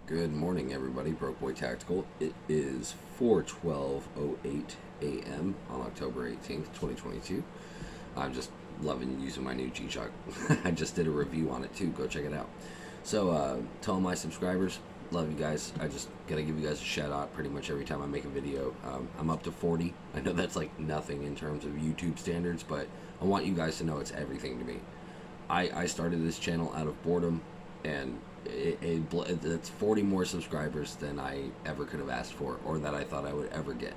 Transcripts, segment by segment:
Good morning, everybody. Broke Boy Tactical. It is 4:12:08 a.m. on October 18th, 2022. I'm just loving using my new G-Shock. I just did a review on it too. Go check it out. So, to all my subscribers, love you guys. I just gotta give you guys a shout out pretty much every time I make a video. I'm up to 40. I know that's like nothing in terms of YouTube standards, but I want you guys to know it's everything to me. I started this channel out of boredom, and it's 40 more subscribers than I ever could have asked for, or that I thought I would ever get.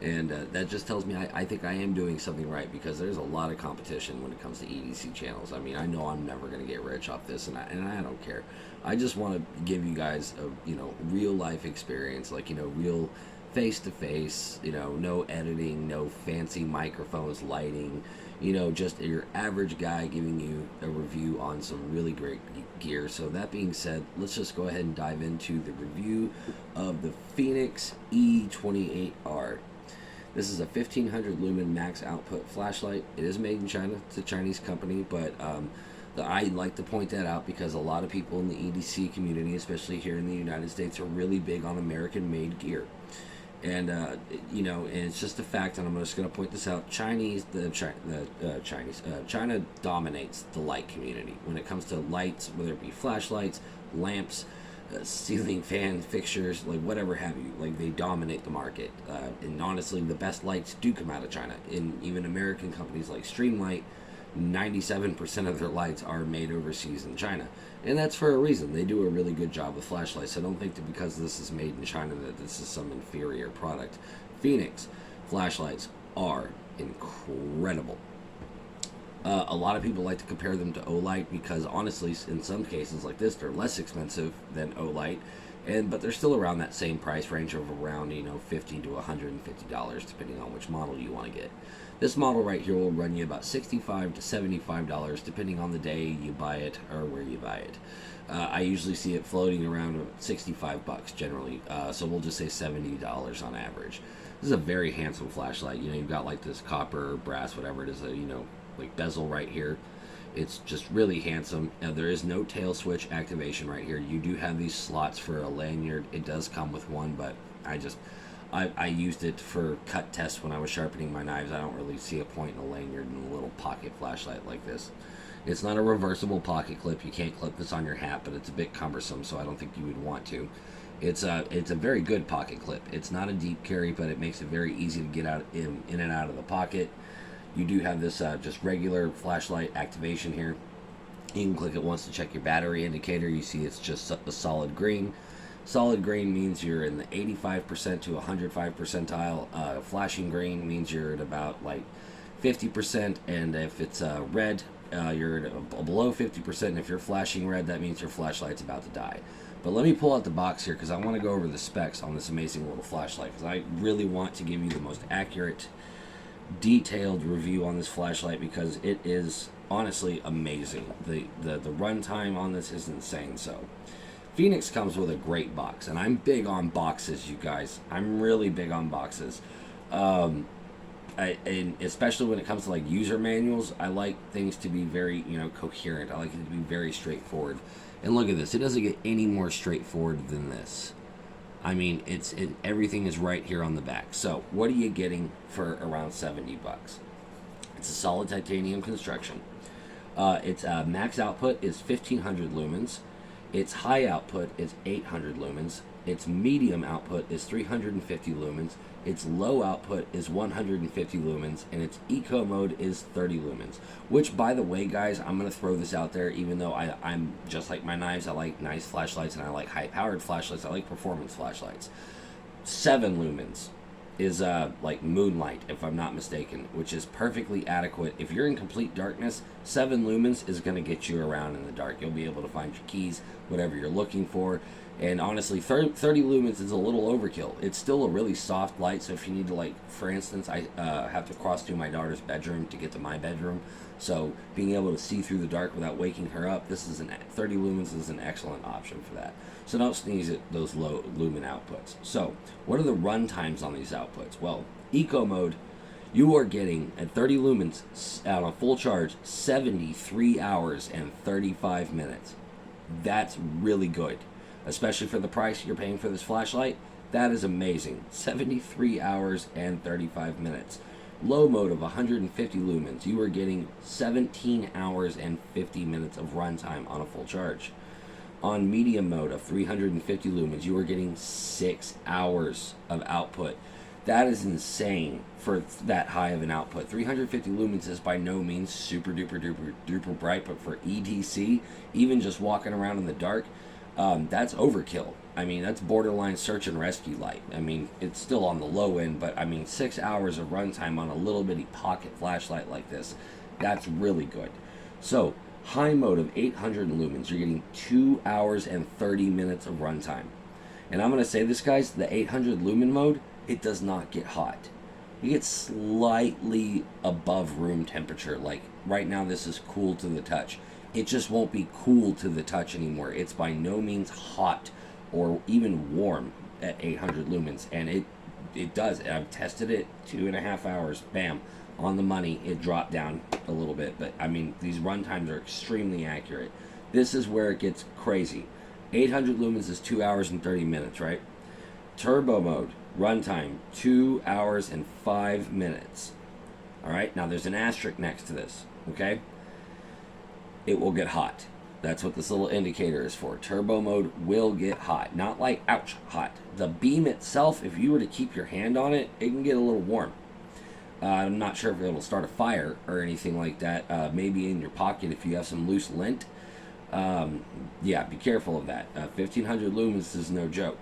And that just tells me I think I am doing something right, because there's a lot of competition when it comes to EDC channels. I mean, I know I'm never going to get rich off this, and I don't care. I just want to give you guys a real life experience, like real face to face, no editing, no fancy microphones, lighting, just your average guy giving you a review on some really great gear. So that being said, let's just go ahead and dive into the review of the Fenix E28R. This is a 1500 lumen max output flashlight. It is made in China. It's a Chinese company, but I like to point that out because a lot of people in the EDC community, especially here in the United States, are really big on American-made gear. And and it's just a fact, and I'm just going to point this out. China dominates the light community when it comes to lights, whether it be flashlights, lamps, ceiling fan fixtures, like whatever have you. Like, they dominate the market, and honestly, the best lights do come out of China. And even American companies like Streamlight, 97% of their lights are made overseas in China, and that's for a reason. They do a really good job with flashlights. I don't think that because this is made in China that this is some inferior product. Fenix flashlights are incredible. A lot of people like to compare them to Olight because honestly, in some cases like this, they're less expensive than Olight, but they're still around that same price range of around $50 to $150, depending on which model you want to get. This model right here will run you about $65 to $75, depending on the day you buy it or where you buy it. I usually see it floating around 65 bucks generally, so we'll just say $70 on average. This is a very handsome flashlight. You've got like this copper, brass, whatever it is, like bezel right here. It's just really handsome. Now, there is no tail switch activation right here. You do have these slots for a lanyard. It does come with one, but I used it for cut tests when I was sharpening my knives. I don't really see a point in a lanyard in a little pocket flashlight like this. It's not a reversible pocket clip. You can't clip this on your hat, but it's a bit cumbersome, so I don't think you would want to. It's a very good pocket clip. It's not a deep carry, but it makes it very easy to get out in and out of the pocket. You do have this just regular flashlight activation here. You can click it once to check your battery indicator. You see it's just a solid green. Solid green means you're in the 85% to 105 percentile. Flashing green means you're at about like 50%, and if it's red, you're at below 50%. And if you're flashing red, that means your flashlight's about to die. But let me pull out the box here because I want to go over the specs on this amazing little flashlight, because I really want to give you the most accurate, detailed review on this flashlight, because it is honestly amazing. The runtime on this is insane. So Fenix comes with a great box, and I'm big on boxes, you guys. I'm really big on boxes, and especially when it comes to like user manuals. I like things to be very coherent. I like it to be very straightforward. And look at this, it doesn't get any more straightforward than this. I mean, everything is right here on the back. So what are you getting for around 70 bucks? It's a solid titanium construction. Its max output is 1500 lumens. Its high output is 800 lumens. Its medium output is 350 lumens. Its low output is 150 lumens, and its eco mode is 30 lumens. Which, by the way, guys, I'm going to throw this out there, even though I'm just like my knives. I like nice flashlights, and I like high-powered flashlights. I like performance flashlights. 7 lumens is like moonlight, if I'm not mistaken, which is perfectly adequate. If you're in complete darkness, 7 lumens is going to get you around in the dark. You'll be able to find your keys, whatever you're looking for. And honestly, 30 lumens is a little overkill. It's still a really soft light, so if you need to, like, for instance, I have to cross through my daughter's bedroom to get to my bedroom. So being able to see through the dark without waking her up, 30 lumens is an excellent option for that. So don't sneeze at those low lumen outputs. So what are the run times on these outputs? Well, eco mode, you are getting at 30 lumens on a full charge 73 hours and 35 minutes. That's really good. especially for the price you're paying for this flashlight. That is amazing. 73 hours and 35 minutes. Low mode of 150 lumens, you are getting 17 hours and 50 minutes of runtime on a full charge. On medium mode of 350 lumens, you are getting 6 hours of output. That is insane for that high of an output. 350 lumens is by no means super duper duper duper bright, but for EDC, even just walking around in the dark, that's overkill. I mean, that's borderline search and rescue light. I mean, it's still on the low end, but I mean, 6 hours of runtime on a little bitty pocket flashlight like this, that's really good. So, high mode of 800 lumens, you're getting 2 hours and 30 minutes of runtime. And I'm going to say this, guys, the 800 lumen mode, it does not get hot. It gets slightly above room temperature. Like, right now, this is cool to the touch. It just won't be cool to the touch anymore. It's by no means hot or even warm at 800 lumens, and it does. I've tested it 2.5 hours, bam, on the money. It dropped down a little bit, but I mean, these run times are extremely accurate. This is where it gets crazy. 800 lumens is 2 hours and 30 minutes, right? Turbo mode, runtime 2 hours and 5 minutes. All right, now there's an asterisk next to this, okay? It will get hot. That's what this little indicator is for. Turbo mode will get hot. Not like, ouch, hot. The beam itself, if you were to keep your hand on it, it can get a little warm. I'm not sure if it'll start a fire or anything like that. Maybe in your pocket if you have some loose lint. Yeah, be careful of that. 1500 lumens is no joke.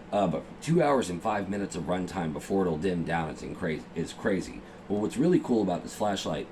But 2 hours and 5 minutes of runtime before it'll dim down is crazy. But what's really cool about this flashlight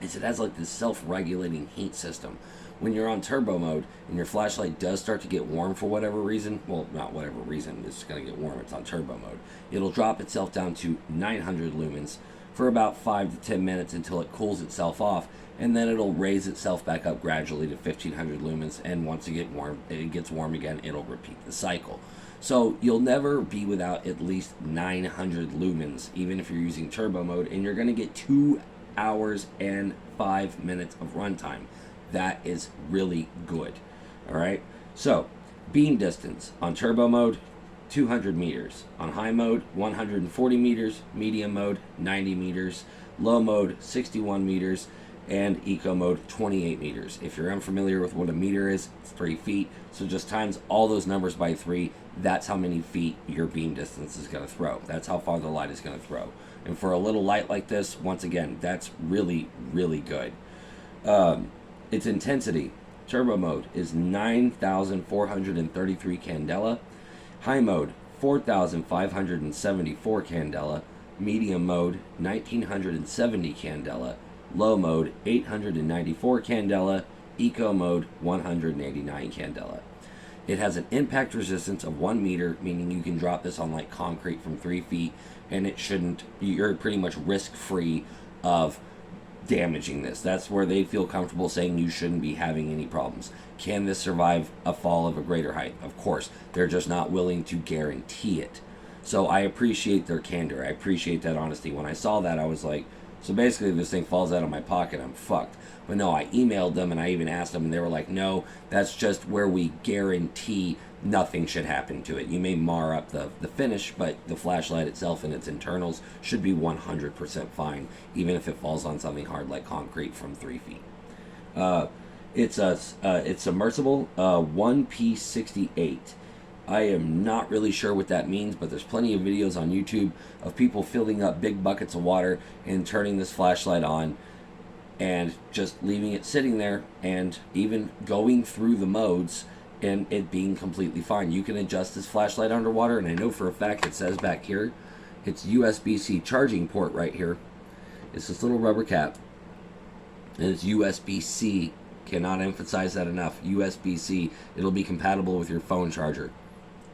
is it has like this self-regulating heat system. When you're on turbo mode and your flashlight does start to get warm for whatever reason, well, not whatever reason, it's going to get warm, it's on turbo mode, it'll drop itself down to 900 lumens for about 5 to 10 minutes until it cools itself off, and then it'll raise itself back up gradually to 1500 lumens, and once it gets warm again, it'll repeat the cycle. So you'll never be without at least 900 lumens, even if you're using turbo mode, and you're going to get 2 hours and 5 minutes of runtime. That is really good. All right. So beam distance on turbo mode, 200 meters. On high mode, 140 meters. Medium mode, 90 meters. Low mode, 61 meters. And eco mode, 28 meters. If you're unfamiliar with what a meter is, it's 3 feet. So just times all those numbers by 3. That's how many feet your beam distance is going to throw. That's how far the light is going to throw. And for a little light like this, once again, that's really, really good. Its intensity, turbo mode, is 9,433 candela. High mode, 4,574 candela. Medium mode, 1,970 candela. Low mode, 894 candela. Eco mode, 189 candela. It has an impact resistance of 1 meter, meaning you can drop this on like concrete from 3 feet, and you're pretty much risk-free of damaging this. That's where they feel comfortable saying you shouldn't be having any problems. Can this survive a fall of a greater height? Of course. They're just not willing to guarantee it. So I appreciate their candor. I appreciate that honesty. When I saw that, I was like, so basically if this thing falls out of my pocket, I'm fucked. But no, I emailed them and I even asked them, and they were like, no, that's just where we guarantee nothing should happen to it. You may mar up the finish, but the flashlight itself and its internals should be 100% fine, even if it falls on something hard like concrete from 3 feet. It's submersible, 1P68. I am not really sure what that means, but there's plenty of videos on YouTube of people filling up big buckets of water and turning this flashlight on and just leaving it sitting there and even going through the modes and it being completely fine. You can adjust this flashlight underwater, and I know for a fact it says back here, it's USB-C charging port right here. It's this little rubber cap, and it's USB-C. Cannot emphasize that enough. USB-C. It'll be compatible with your phone charger.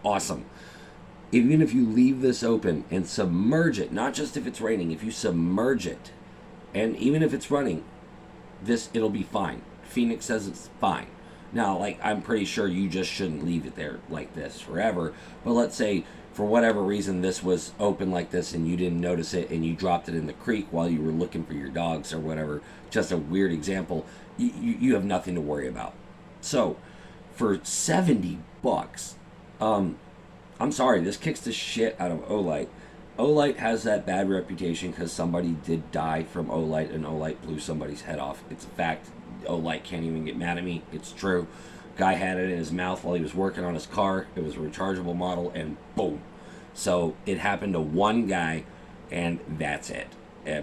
Awesome. Even if you leave this open and submerge it, not just if it's raining, if you submerge it, and even if it's running, it'll be fine. Fenix says it's fine. Now, like, I'm pretty sure you just shouldn't leave it there like this forever. But let's say, for whatever reason, this was open like this and you didn't notice it and you dropped it in the creek while you were looking for your dogs or whatever. Just a weird example. You have nothing to worry about. So, for $70, I'm sorry, this kicks the shit out of Olight. Olight has that bad reputation because somebody did die from Olight, and Olight blew somebody's head off. It's a fact. Olight can't even get mad at me. It's true. Guy had it in his mouth while he was working on his car. It was a rechargeable model, and boom. So it happened to one guy, and that's it.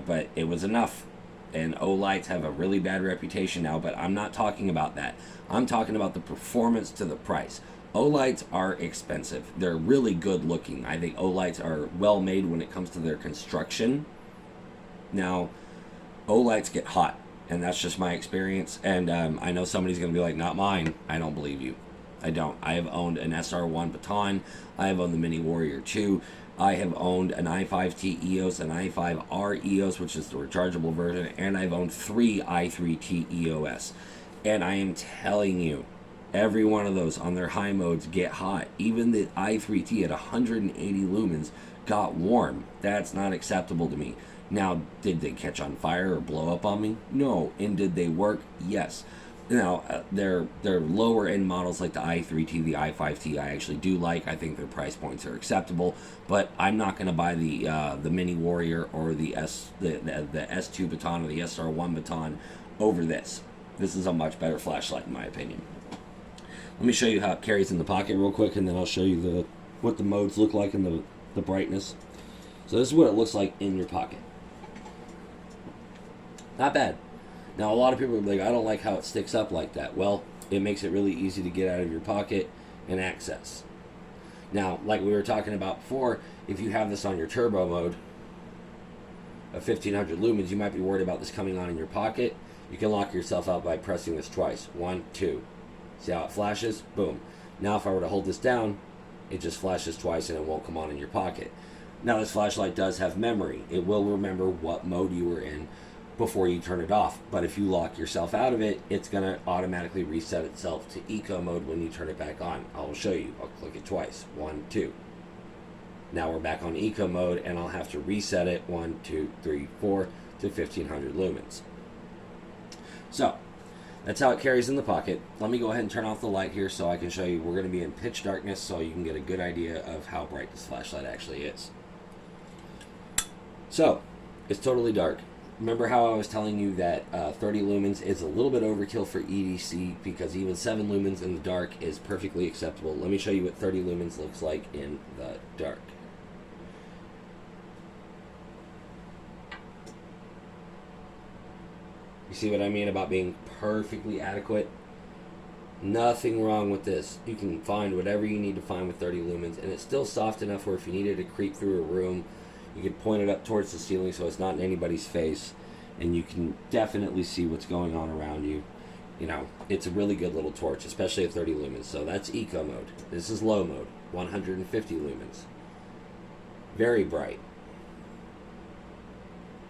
But it was enough. And Olights have a really bad reputation now, but I'm not talking about that. I'm talking about the performance to the price. Olights are expensive. They're really good looking. I think Olights are well made when it comes to their construction. Now, Olights get hot, and that's just my experience. And I know somebody's going to be like, not mine. I don't believe you. I don't. I have owned an SR1 Baton. I have owned the Mini Warrior 2. I have owned an i5T EOS, an i5R EOS, which is the rechargeable version, and I've owned 3 i3T EOS. And I am telling you, every one of those on their high modes get hot. Even the i3T at 180 lumens got warm. That's not acceptable to me. Now, did they catch on fire or blow up on me? No. And did they work? Yes. Now, they're lower end models like the i3T, the i5T, I actually do like. I think their price points are acceptable, but I'm not going to buy the Mini Warrior or the S2 Baton or the SR1 Baton over this. This is a much better flashlight in my opinion. Let me show you how it carries in the pocket real quick, and then I'll show you what the modes look like and the brightness. So this is what it looks like in your pocket. Not bad. Now, a lot of people are like, I don't like how it sticks up like that. Well, it makes it really easy to get out of your pocket and access. Now, like we were talking about before, if you have this on your turbo mode of 1500 lumens, you might be worried about this coming on in your pocket. You can lock yourself out by pressing this twice. 1, 2. See how it flashes? Boom. Now, if I were to hold this down, it just flashes twice and it won't come on in your pocket. Now, this flashlight does have memory. It will remember what mode you were in before you turn it off. But if you lock yourself out of it, it's going to automatically reset itself to eco mode when you turn it back on. I'll show you. I'll click it twice. 1, 2. Now we're back on eco mode, and I'll have to reset it 1, 2, 3, 4 to 1500 lumens. So that's how it carries in the pocket. Let me go ahead and turn off the light here so I can show you. We're going to be in pitch darkness so you can get a good idea of how bright this flashlight actually is. So it's totally dark. Remember how I was telling you that 30 lumens is a little bit overkill for EDC, because even 7 lumens in the dark is perfectly acceptable. Let me show you what 30 lumens looks like in the dark. You see what I mean about being perfectly adequate? Nothing wrong with this. You can find whatever you need to find with 30 lumens, and it's still soft enough where if you needed to creep through a room, you could point it up towards the ceiling so it's not in anybody's face, and you can definitely see what's going on around you. You know, it's a really good little torch, especially at 30 lumens. So that's eco mode. This is low mode, 150 lumens. Very bright.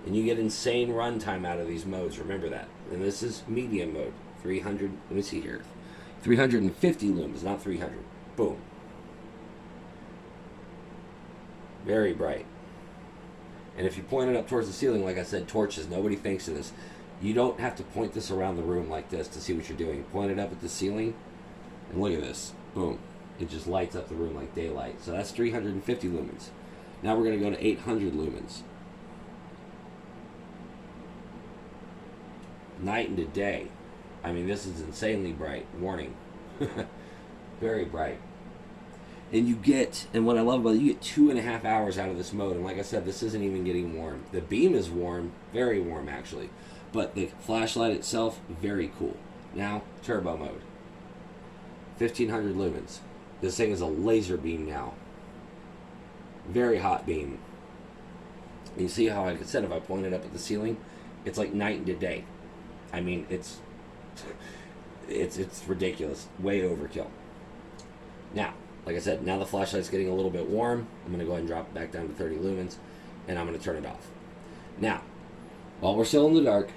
And you get insane runtime out of these modes, remember that. And this is medium mode, 300, let me see here. 350 lumens, not 300. Boom. Very bright. And if you point it up towards the ceiling, like I said, torches, nobody thinks of this. You don't have to point this around the room like this to see what you're doing. Point it up at the ceiling, and look at this. Boom. It just lights up the room like daylight. So that's 350 lumens. Now we're going to go to 800 lumens. Night into day. I mean, this is insanely bright. Warning. Very bright. And you get, and what I love about it, you get 2.5 hours out of this mode. And like I said, this isn't even getting warm. The beam is warm, very warm actually. But the flashlight itself, very cool. Now, turbo mode. 1500 lumens. This thing is a laser beam now. Very hot beam. And you see how, like I said, if I point it up at the ceiling, it's like night into day. I mean, it's ridiculous. Way overkill. Now, like I said, now the flashlight's getting a little bit warm. I'm going to go ahead and drop it back down to 30 lumens, and I'm going to turn it off. Now, while we're still in the dark,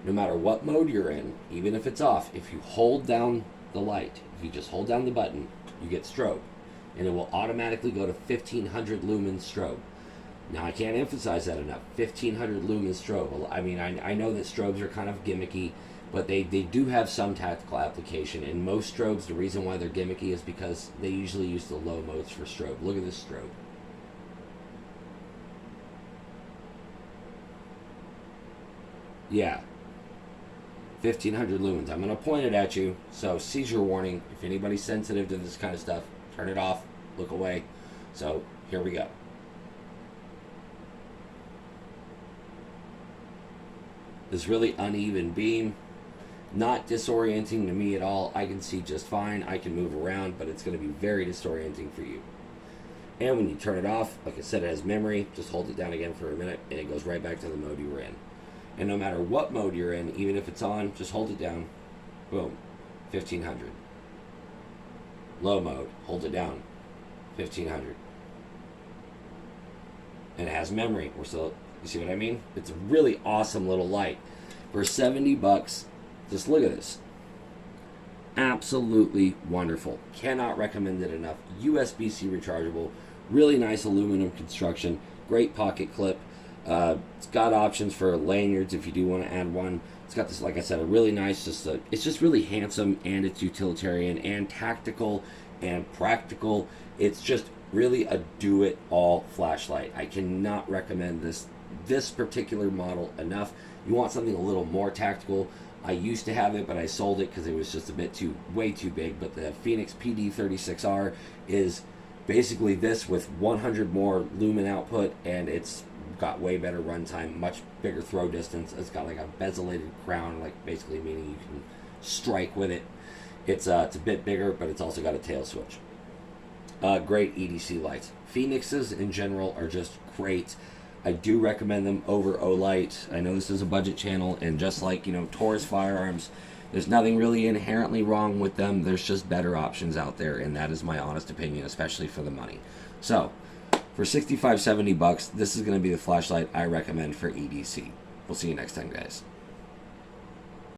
no matter what mode you're in, even if it's off, if you hold down the light, if you just hold down the button, you get strobe. And it will automatically go to 1500 lumens strobe. Now, I can't emphasize that enough. 1500 lumens strobe. I mean, I know that strobes are kind of gimmicky, But they do have some tactical application. And most strobes, the reason why they're gimmicky is because they usually use the low modes for strobe. Look at this strobe. Yeah. 1500 lumens. I'm going to point it at you. So seizure warning. If anybody's sensitive to this kind of stuff, turn it off. Look away. So here we go. This really uneven beam. Not disorienting to me at all. I can see just fine. I can move around, but it's going to be very disorienting for you. And when you turn it off, like I said, it has memory. Just hold it down again for a minute, and it goes right back to the mode you were in. And no matter what mode you're in, even if it's on, just hold it down. Boom, 1500. Low mode, hold it down, 1500. And it has memory. We're still, you see what I mean? It's a really awesome little light. For 70 bucks, just look at this. Absolutely wonderful. Cannot recommend it enough. USB-C rechargeable. Really nice aluminum construction. Great pocket clip. It's got options for lanyards if you do want to add one. It's got this, like I said, a really nice, it's just really handsome, and it's utilitarian and tactical and practical. It's just really a do-it-all flashlight. I cannot recommend this particular model enough. You want something a little more tactical. I used to have it, but I sold it because it was just a bit way too big. But the Fenix E28R is basically this with 100 more lumen output, and it's got way better runtime, much bigger throw distance. It's got like a bezel-lated crown, like basically meaning you can strike with it. It's a bit bigger, but it's also got a tail switch. Great EDC lights. Fenixes in general are just great. I do recommend them over Olight. I know this is a budget channel, and just like, Taurus firearms, there's nothing really inherently wrong with them. There's just better options out there, and that is my honest opinion, especially for the money. So, for 65, 70 bucks, this is going to be the flashlight I recommend for EDC. We'll see you next time, guys.